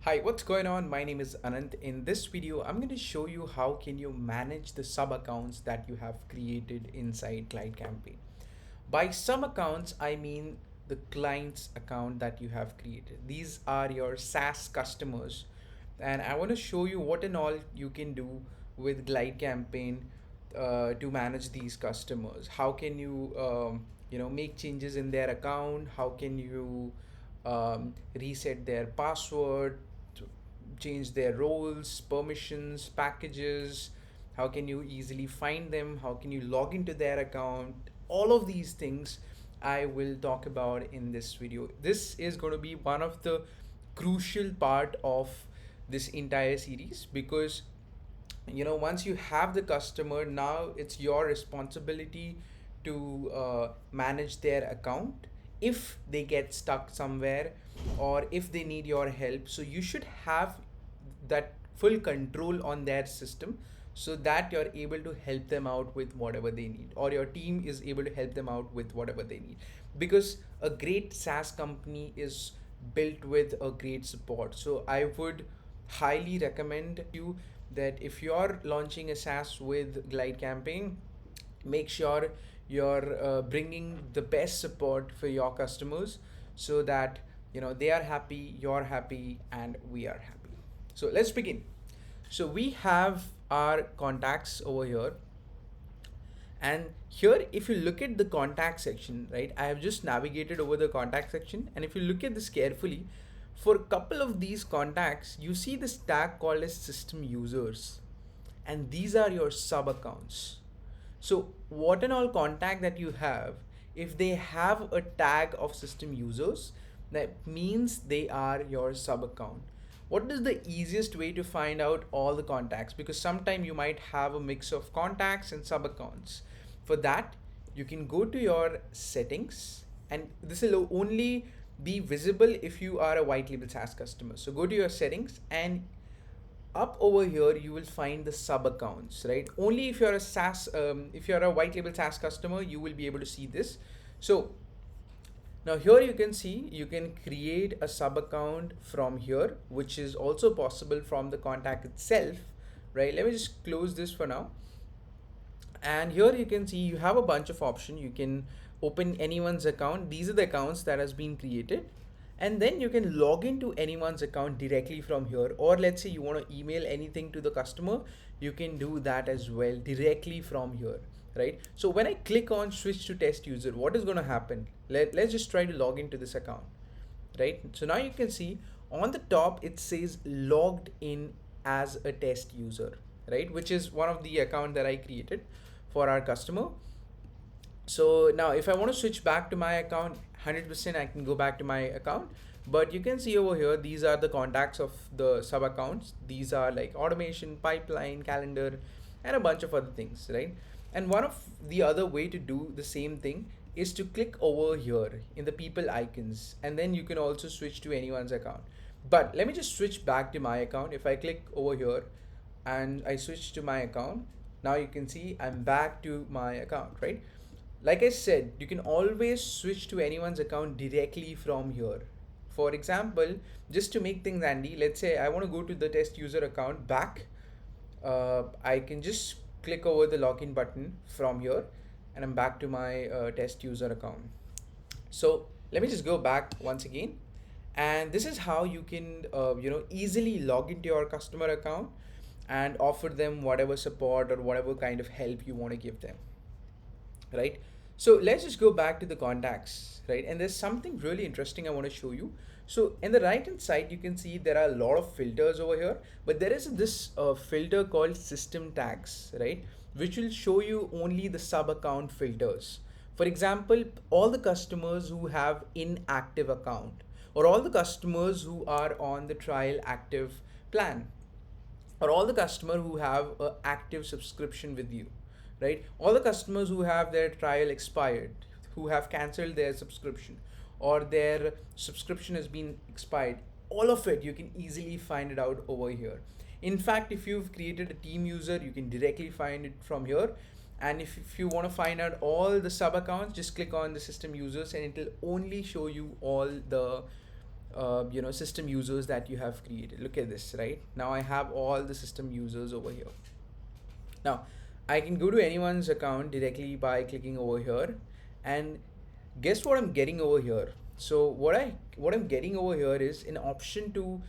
Hi, what's going on? My name is Anant. In this video, I'm going to show you how can you manage the sub accounts that you have created inside GlideCampaign. By sub accounts, I mean the client's account that you have created. These are your SaaS customers, and I want to show you what and all you can do with GlideCampaign to manage these customers. How can you make changes in their account? How can you reset their password, change their roles, permissions, packages? How can you easily find them? How can you log into their account? All of these things I will talk about in this video. This is going to be one of the crucial part of this entire series, because once you have the customer, now it's your responsibility to manage their account if they get stuck somewhere or if they need your help. So you should have that full control on their system, so that you're able to help them out with whatever they need, or your team is able to help them out with whatever they need, because a great SaaS company is built with a great support. So I would highly recommend you that if you're launching a SaaS with GlideCampaign, make sure you're bringing the best support for your customers, so that they are happy, you're happy, and we are happy. So let's begin. So we have our contacts over here, and here if you look at the contact section, right, I have just navigated over the contact section, and if you look at this carefully, for a couple of these contacts you see this tag called as system users, and these are your sub accounts. So what and all contact that you have, if they have a tag of system users, that means they are your sub account. What is the easiest way to find out all the contacts? Because sometimes you might have a mix of contacts and sub accounts. For that, you can go to your settings, and this will only be visible if you are a white label SaaS customer. So go to your settings, and up over here you will find the sub accounts, right? Only if you're a SaaS, if you're a white label SaaS customer, you will be able to see this. So now here you can see you can create a sub account from here, which is also possible from the contact itself, right? Let me just close this for now. And here you can see you have a bunch of options. You can open anyone's account. These are the accounts that has been created, and then you can log into anyone's account directly from here. Or let's say you want to email anything to the customer, you can do that as well directly from here, right? So when I click on switch to test user, what is going to happen? Let's just try to log into this account, right? So now you can see on the top it says logged in as a test user, right, which is one of the account that I created for our customer. So now if I want to switch back to my account, 100% I can go back to my account. But you can see over here, these are the contacts of the sub accounts. These are like automation, pipeline, calendar, and a bunch of other things, right? And one of the other way to do the same thing is to click over here in the people icons, and then you can also switch to anyone's account. But let me just switch back to my account. If I click over here and I switch to my account, now you can see I'm back to my account, right? Like I said, you can always switch to anyone's account directly from here. For example, just to make things handy, let's say I want to go to the test user account back. I can just click over the login button from here, and I'm back to my test user account. So let me just go back once again. And this is how you can easily log into your customer account and offer them whatever support or whatever kind of help you want to give them, right? So let's just go back to the contacts, right? And there's something really interesting I want to show you. So in the right hand side, you can see there are a lot of filters over here, but there is this filter called system tags, right, which will show you only the sub account filters. For example, all the customers who have inactive account, or all the customers who are on the trial active plan, or all the customer who have a active subscription with you, right? All the customers who have their trial expired, who have cancelled their subscription, or their subscription has been expired, all of it you can easily find it out over here. In fact, if you've created a team user, you can directly find it from here. And if you want to find out all the sub accounts, just click on the system users, and it will only show you all the system users that you have created. Look at this, right? Now I have all the system users over here. Now I can go to anyone's account directly by clicking over here, and guess what I'm getting over here? So what I'm getting over here is an option to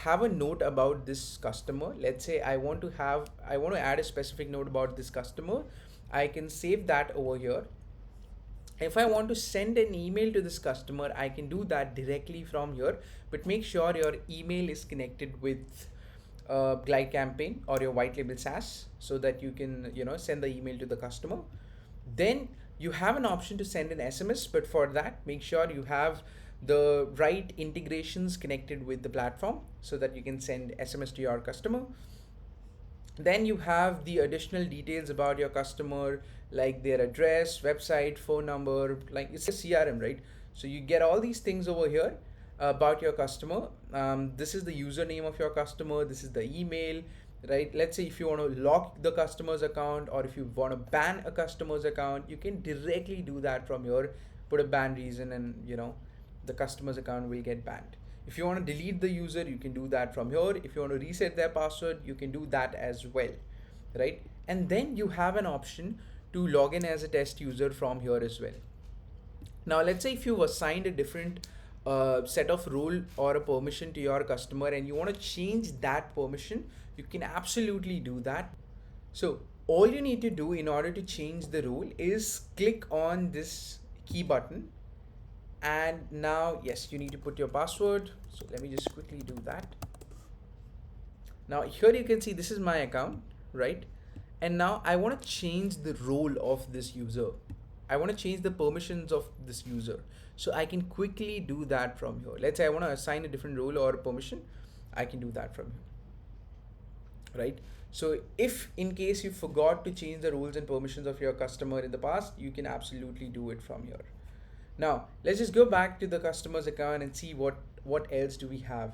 have a note about this customer. Let's say I want to add a specific note about this customer. I can save that over here. If I want to send an email to this customer, I can do that directly from here, but make sure your email is connected with GlideCampaign or your WhiteLabel SaaS so that you can send the email to the customer. Then you have an option to send an SMS, but for that, make sure you have the right integrations connected with the platform so that you can send SMS to your customer. Then you have the additional details about your customer, like their address, website, phone number, like it's a CRM, right? So you get all these things over here about your customer. This is the username of your customer, this is the email, right? Let's say if you want to lock the customer's account, or if you want to ban a customer's account, you can directly do that from here. Put a ban reason, and the customer's account will get banned. If you want to delete the user, you can do that from here. If you want to reset their password, you can do that as well, right? And then you have an option to log in as a test user from here as well. Now, let's say if you've assigned a different set of role or a permission to your customer and you want to change that permission, you can absolutely do that. So all you need to do in order to change the role is click on this key button. And now, yes, you need to put your password. So let me just quickly do that. Now here you can see this is my account, right? And now I want to change the role of this user. I want to change the permissions of this user. So I can quickly do that from here. Let's say I want to assign a different role or permission. I can do that from here, right? So if in case you forgot to change the roles and permissions of your customer in the past, you can absolutely do it from here. Now, let's just go back to the customer's account and see what else do we have.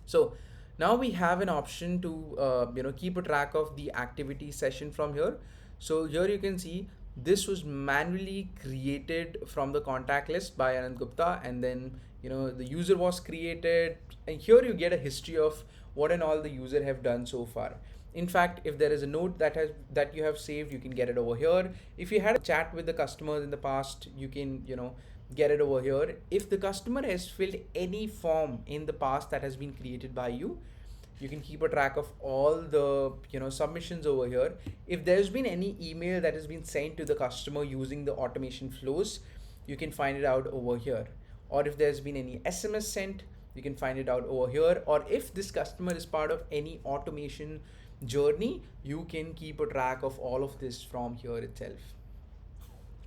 So now we have an option to keep a track of the activity session from here. So here you can see this was manually created from the contact list by Anand Gupta, and then the user was created, and here you get a history of what and all the user have done so far. In fact, if there is a note that you have saved, you can get it over here. If you had a chat with the customers in the past, you can get it over here. If the customer has filled any form in the past that has been created by you, you can keep a track of all the submissions over here. If there's been any email that has been sent to the customer using the automation flows, you can find it out over here. Or if there's been any SMS sent, you can find it out over here. Or if this customer is part of any automation journey, you can keep a track of all of this from here itself,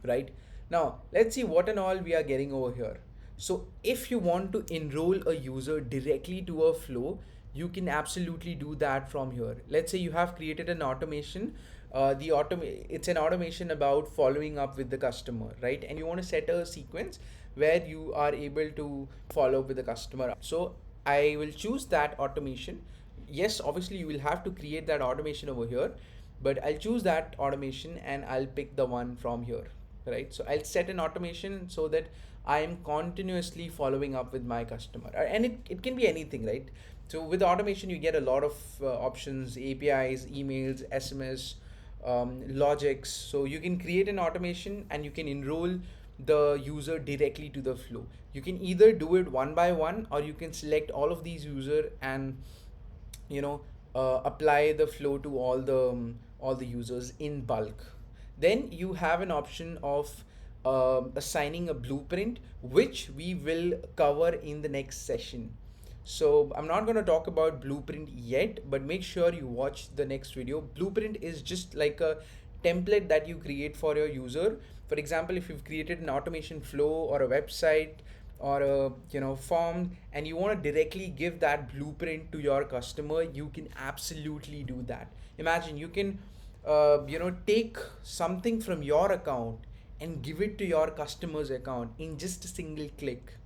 right? Now let's see what and all we are getting over here. So if you want to enroll a user directly to a flow, you can absolutely do that from here. Let's say you have created an automation. It's an automation about following up with the customer, right? And you want to set a sequence where you are able to follow up with the customer. So I will choose that automation. Yes, obviously you will have to create that automation over here, but I'll choose that automation and I'll pick the one from here, right? So I'll set an automation so that I am continuously following up with my customer, and it can be anything, right? So with automation, you get a lot of options, APIs, emails, SMS, logics. So you can create an automation and you can enroll the user directly to the flow. You can either do it one by one, or you can select all of these users and apply the flow to all the users in bulk. Then you have an option of assigning a blueprint, which we will cover in the next session. So I'm not going to talk about blueprint yet, but make sure you watch the next video. Blueprint is just like a template that you create for your user. For example, if you've created an automation flow or a website or a form, and you want to directly give that blueprint to your customer, you can absolutely do that. Imagine you can take something from your account and give it to your customer's account in just a single click.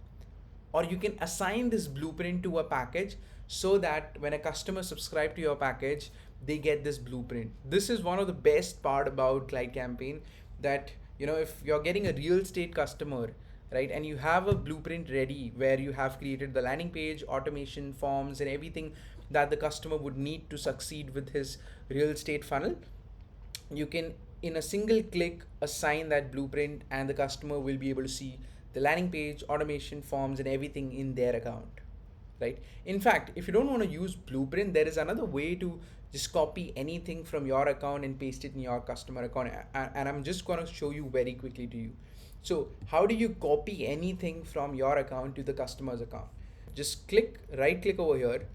Or you can assign this blueprint to a package so that when a customer subscribes to your package, they get this blueprint. This is one of the best part about GlideCampaign, that if you're getting a real estate customer, right? And you have a blueprint ready where you have created the landing page, automation, forms, and everything that the customer would need to succeed with his real estate funnel. You can, in a single click, assign that blueprint, and the customer will be able to see the landing page, automation, forms, and everything in their account, right? In fact, if you don't want to use blueprint, there is another way to just copy anything from your account and paste it in your customer account. And I'm just going to show you very quickly to you. So how do you copy anything from your account to the customer's account? Just right click over here,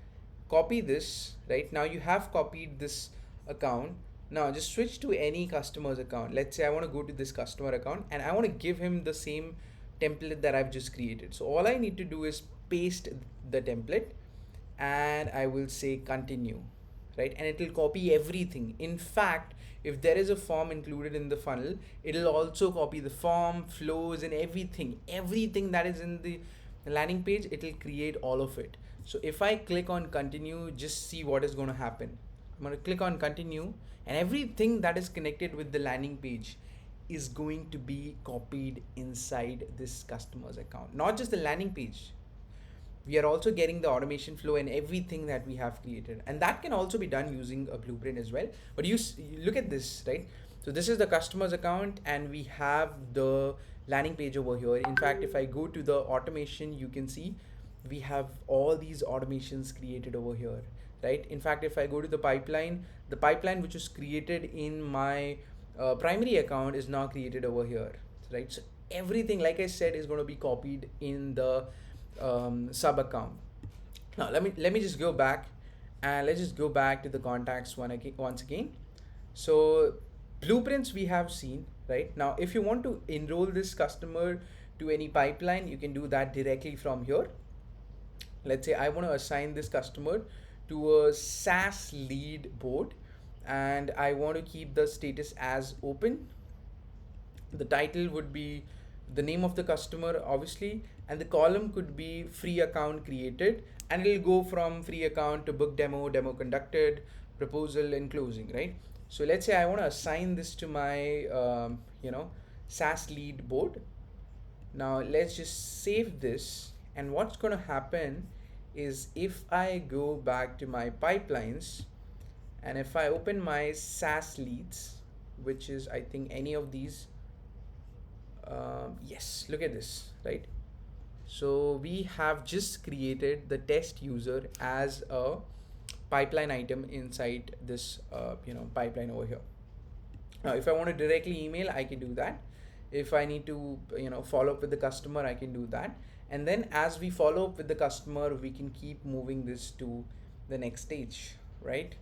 copy this. Right now you have copied this account. Now just switch to any customer's account. Let's say I want to go to this customer account and I want to give him the same template that I've just created. So all I need to do is paste the template, and I will say continue, right? And it will copy everything. In fact, if there is a form included in the funnel, it'll also copy the form, flows, and everything that is in the landing page. It'll create all of it. So if I click on continue, just see what is going to happen. I'm going to click on continue, and everything that is connected with the landing page is going to be copied inside this customer's account. Not just the landing page, we are also getting the automation flow and everything that we have created, and that can also be done using a blueprint as well. But you look at this, right? So this is the customer's account, and we have the landing page over here. In fact, if I go to the automation, you can see we have all these automations created over here, right? In fact, if I go to the pipeline which was created in my primary account is now created over here, right? So everything, like I said, is going to be copied in the sub account. Now let me just go back, and let's just go back to the contacts once again. So blueprints we have seen, right? Now if you want to enroll this customer to any pipeline, you can do that directly from here. Let's say I want to assign this customer to a SaaS lead board, and I want to keep the status as open. The title would be the name of the customer, obviously, and the column could be free account created, and it'll go from free account to book demo, demo conducted, proposal, and closing, right? So let's say I want to assign this to my SaaS lead board. Now let's just save this, and what's going to happen is if I go back to my pipelines, and if I open my SaaS leads, which is I think any of these, yes, look at this, right? So we have just created the test user as a pipeline item inside this pipeline over here. Now if I want to directly email, I can do that. If I need to follow up with the customer, I can do that. And then as we follow up with the customer, we can keep moving this to the next stage, right?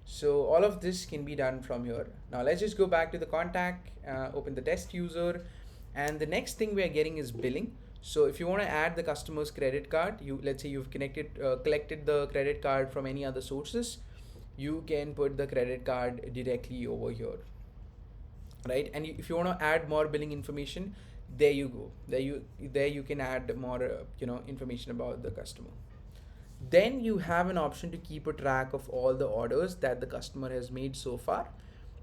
So all of this can be done from here. Now let's just go back to the contact, open the test user, and the next thing we are getting is billing. So if you want to add the customer's credit card, let's say you've collected the credit card from any other sources, you can put the credit card directly over here, right? And if you want to add more billing information, there you go. There you can add more information about the customer. Then you have an option to keep a track of all the orders that the customer has made so far.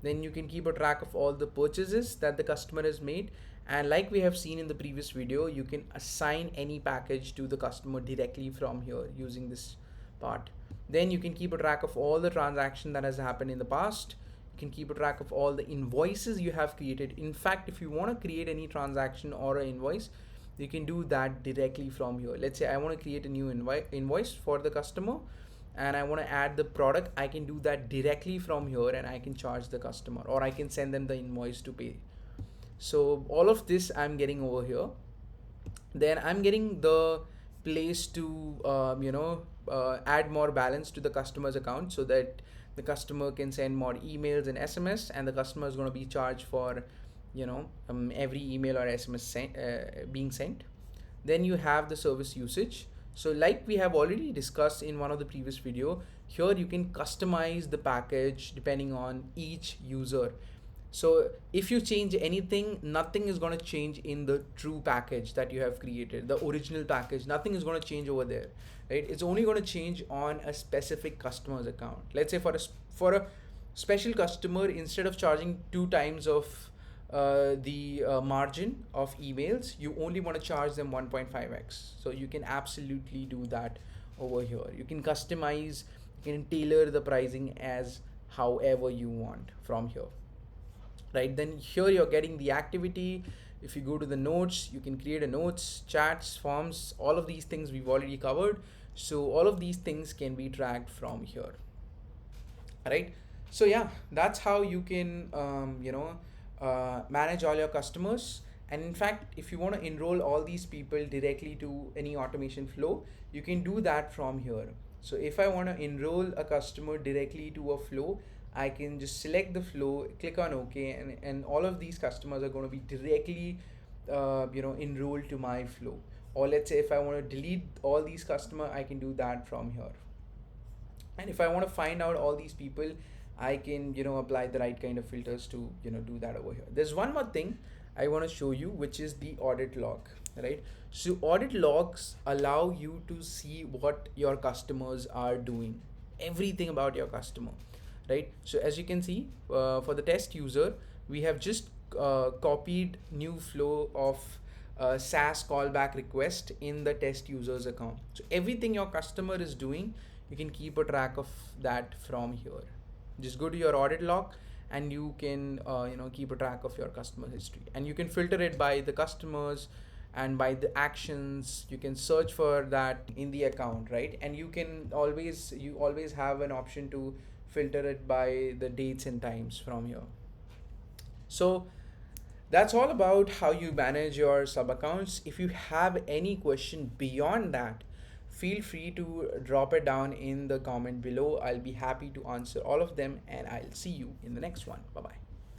Then you can keep a track of all the purchases that the customer has made. And like we have seen in the previous video, you can assign any package to the customer directly from here using this part. Then you can keep a track of all the transaction that has happened in the past. You can keep a track of all the invoices you have created. In fact, if you want to create any transaction or an invoice, you can do that directly from here. Let's say I want to create a new invoice for the customer, and I want to add the product. I can do that directly from here, and I can charge the customer, or I can send them the invoice to pay. So all of this I'm getting over here. Then I'm getting the place to add more balance to the customer's account, so that the customer can send more emails and SMS, and the customer is going to be charged for every email or SMS being sent. Then you have the service usage. So like we have already discussed in one of the previous video, here you can customize the package depending on each user. So if you change anything, nothing is going to change in the true package that you have created, the original package. Nothing is going to change over there, right? It's only going to change on a specific customer's account. Let's say for a special customer, instead of charging 2 times of the margin of emails, you only want to charge them 1.5x. So you can absolutely do that over here. You can customize, you can tailor the pricing as however you want from here, right? Then here you're getting the activity. If you go to the notes, you can create a notes, chats, forms, all of these things we've already covered. So all of these things can be tracked from here, right? So yeah, that's how you can manage all your customers. And in fact, if you want to enroll all these people directly to any automation flow, you can do that from here. So if I want to enroll a customer directly to a flow, I can just select the flow, click on OK, and all of these customers are going to be directly enrolled to my flow. Or let's say if I want to delete all these customers, I can do that from here. And if I want to find out all these people, I can apply the right kind of filters to do that over here. There's one more thing I want to show you, which is the audit log, right? So audit logs allow you to see what your customers are doing, everything about your customer, right? So as you can see, for the test user, we have just copied new flow of SaaS callback request in the test user's account. So everything your customer is doing, you can keep a track of that from here. Just go to your audit log and you can keep a track of your customer history, and you can filter it by the customers and by the actions. You can search for that in the account, right? And you always have an option to filter it by the dates and times from here. So that's all about how you manage your sub accounts. If you have any question beyond that, feel free to drop it down in the comment below. I'll be happy to answer all of them, and I'll see you in the next one. Bye bye.